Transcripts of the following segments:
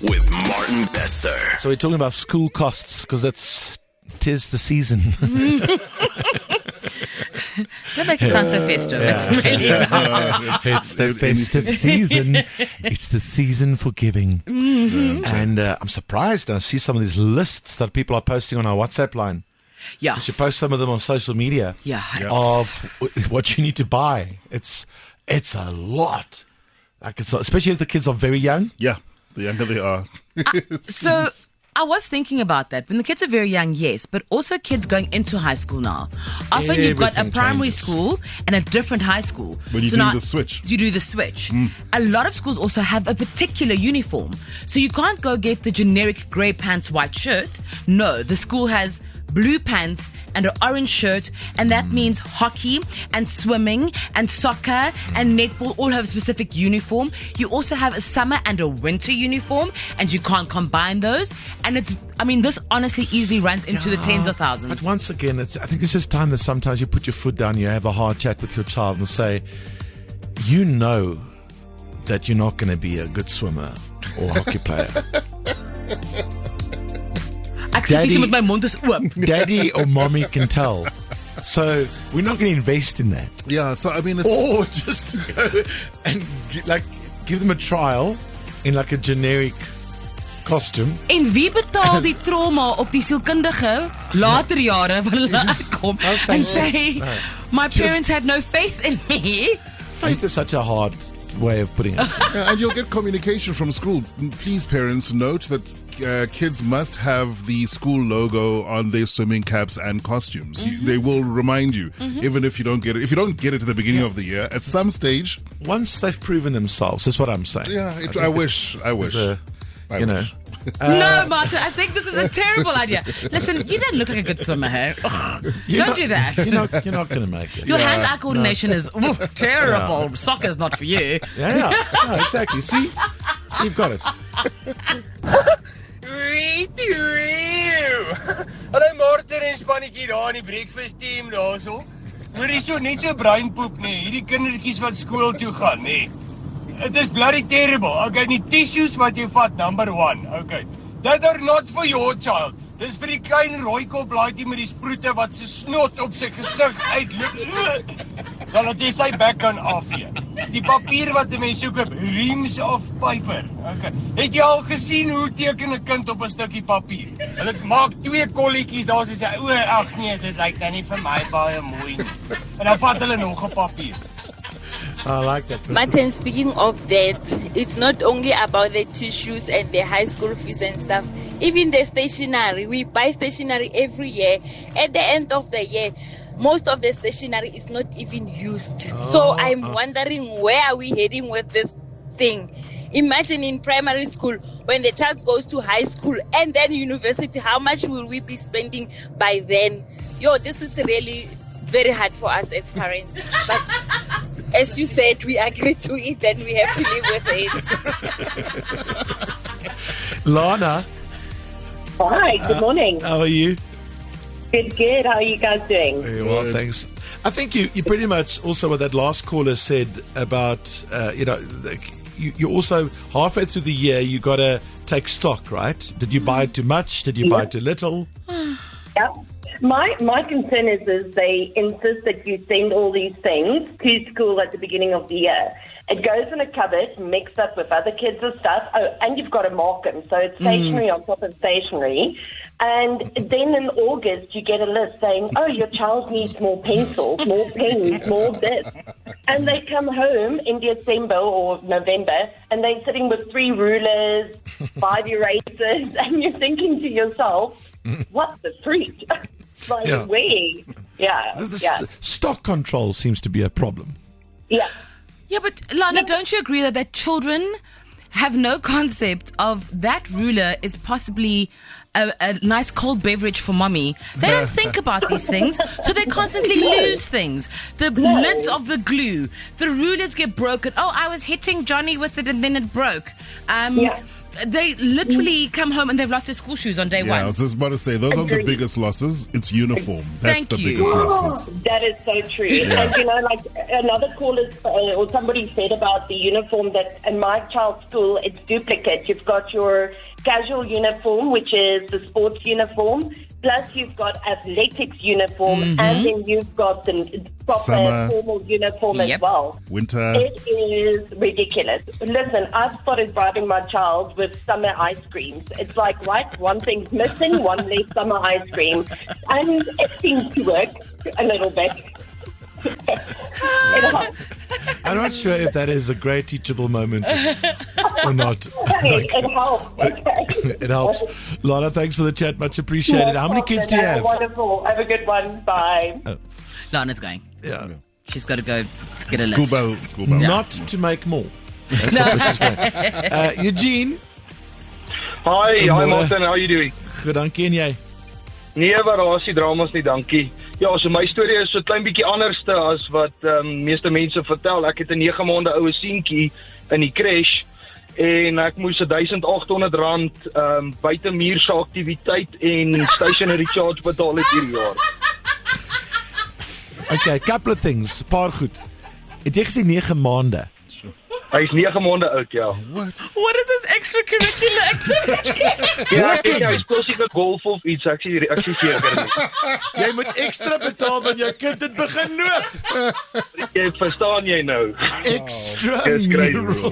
with Martin Bester. So we're talking about school costs because tis the season. Don't make it sound so festive. It's really not. It's the festive season. It's the season for giving. Mm-hmm. And I'm surprised. I see some of these lists that people are posting on our WhatsApp line. Yeah. You should post some of them on social media. Yeah. Of what you need to buy. It's a lot. Like especially if the kids are very young. Yeah, the younger they are. So I was thinking about that. When the kids are very young, yes, but also kids going into high school now. Often you've got a primary school and a different high school. When you so do now, the switch. You do the switch. A lot of schools also have a particular uniform. So you can't go get the generic grey pants, white shirt. No, the school has blue pants and an orange shirt, and that means hockey and swimming and soccer and netball all have a specific uniform. You also have a summer and a winter uniform, and you can't combine those. And this honestly easily runs into the tens of thousands. But once again, I think it's just time that sometimes you put your foot down, you have a hard chat with your child and say, you know that you're not going to be a good swimmer or hockey player. Daddy or mommy can tell. So we're not going to invest in that. Yeah, so I mean, it's or just go and give them a trial in like a generic costume. En wie betaal die trauma op die sielkundige later jare wanneer hulle uitkom en sê, my parents had no faith in me. Faith is such a hard way of putting it. Yeah, and you'll get communication from school. Please, parents, note that kids must have the school logo on their swimming caps and costumes. They will remind you, even if you don't get it. If you don't get it at the beginning of the year, at some stage, once they've proven themselves, that's what I'm saying. Yeah, I wish. No, Martin, I think this is a terrible idea. Listen, you don't look like a good swimmer, hey? Don't do that. You're not going to make it. Your hand-eye coordination is terrible. Yeah. Soccer's not for you. Yeah, exactly. See, you've got it. Hallo Martin en spannetjie daar in die breakfast team daarso. Hoor jy so net so breinpoep nie, hierdie kindertjies wat skool toe gaan, nê. It is bloody terrible. Okay, die tissues wat jy vat, number 1. Okay. That are not for your child. Dis vir die klein rooikop laaitjie met die sproete wat se snot op sy gesig uitloop. Dan laat jy sy bek kan afvee. Die papier wat 'n mens soek, reams of paper. Okay. Het jy al gesien hoe teken 'n kind op 'n stukkie papier? Hulle maak 2 kolletjies daar so sê, "O, ag nee, dit lyk nou nie vir my baie mooi nie." En dan vat hulle nog 'n papier. I like that. Martin, speaking of that, it's not only about the tissues and the high school fees and stuff. Even the stationery, we buy stationery every year. At the end of the year, most of the stationery is not even used. So I'm wondering, where are we heading with this thing? Imagine in primary school, when the child goes to high school and then university, how much will we be spending by then? This is really very hard for us as parents. But as you said, we agree to it and we have to live with it. Lana. Hi, good morning. How are you? Good. How are you guys doing? Very well, thanks. I think you pretty much also what that last caller said about, you also halfway through the year, you got to take stock, right? Did you buy too much? Did you buy too little? Yeah. My concern is they insist that you send all these things to school at the beginning of the year. It goes in a cupboard mixed up with other kids' stuff. Oh, and you've got to mark them. So it's stationery on top of stationery. And then in August, you get a list saying, oh, your child needs more pencils, more pens, more this. And they come home in December or November, and they're sitting with 3 rulers, 5 erasers, and you're thinking to yourself, what the freak? Where? Yeah. Stock control seems to be a problem. Yeah. Yeah, but Lana, don't you agree that children have no concept of that ruler is possibly a nice cold beverage for mommy? They don't think about these things, so they constantly lose things. The lids of the glue, the rulers get broken. Oh, I was hitting Johnny with it and then it broke. they literally come home and they've lost their school shoes on day Yeah, I one. was just about to say, those are the Agreed. biggest losses. It's uniform. That's Thank the you. biggest losses. That is so true. And like another caller or somebody said about the uniform that in my child's school, it's duplicate. You've got your casual uniform, which is the sports uniform, plus you've got athletics uniform, and then you've got the proper Summer. formal uniform as well. Winter. It is ridiculous. Listen, I've started bribing my child with summer ice creams. It's like, right, one thing's missing, one less summer ice cream. And it seems to work a little bit. It helps. I'm not sure if that is a great teachable moment or not. It helps. Okay. It helps. Lana, thanks for the chat. Much appreciated. How many kids do you have? Wonderful. Have a good one. Bye. Lana's going. Yeah. She's got to go get a School list. bell. School bell. Not to make more. That's not what she's going. Eugene. Hi Goeiemôre. Martin, how are you doing? Goed, dankie en jy. Nee, variasie dramas nie, dankie. Ja, so my storie is so 'n klein bietjie anderste as wat meeste mense vertel. Ek het 'n 9 maande oue seentjie in die crash en ek moes R1,800 buitemuurse aktiwiteit en stationary charge betaal het hierdie jaar. Okay, couple of things. Paar goed. Het jy gesê 9 maande? Hy is 9 maande oud, ja. What is this extracurricular activity? Ja, hy speel seker golf of iets, ek sê seker nie. Jy moet ekstra betaal wanneer jou kind het begin loop. Jy verstaan jy nou? Extra Dis crazy. mural.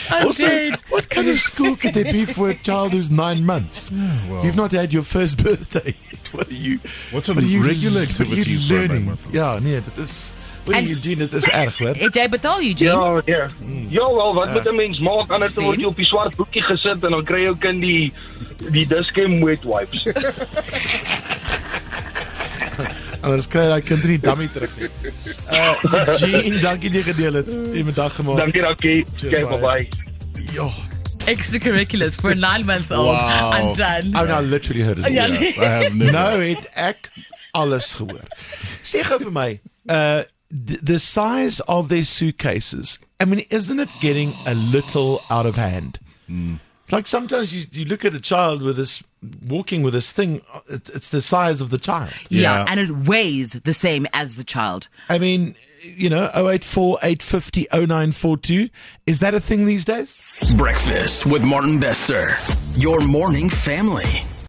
I'm Also, dead. what kind of school could there be for a child who's 9 months? well. You've not had your first birthday yet. What are you? What are what are you regular what are you activities for a learning? 9-month-old? Ja, nee, dit is. Wat En- jy doen, dit is erg, hoor. Het jy betaal, Eugene? Ja, ja. Ja, wel, wat moet 'n mens maak? Anders word jy op die swart boekie gesit en dan kry jou kind die Dischem wet wipes. Anders kry hy kind nie dummy terug nie. Eugene, dankie dat jy gedeel het. Jy het dag gemaak. Dankie, dankie. Cheers, Okay, bye. bye-bye. Ja. Extracurriculars for a 9-month-old. I'm done. Oh, nou literally heard it. Ja, Yeah. nee. I have never. Nou het ek alles gehoor. Sê gou vir my, the size of their suitcases, I mean, isn't it getting a little out of hand? It's like sometimes you look at a child with this, walking with this thing, it's the size of the child. Yeah, Yeah. and it weighs the same as the child. I mean, 084 850 0942, is that a thing these days? Breakfast with Martin Bester. Your morning family.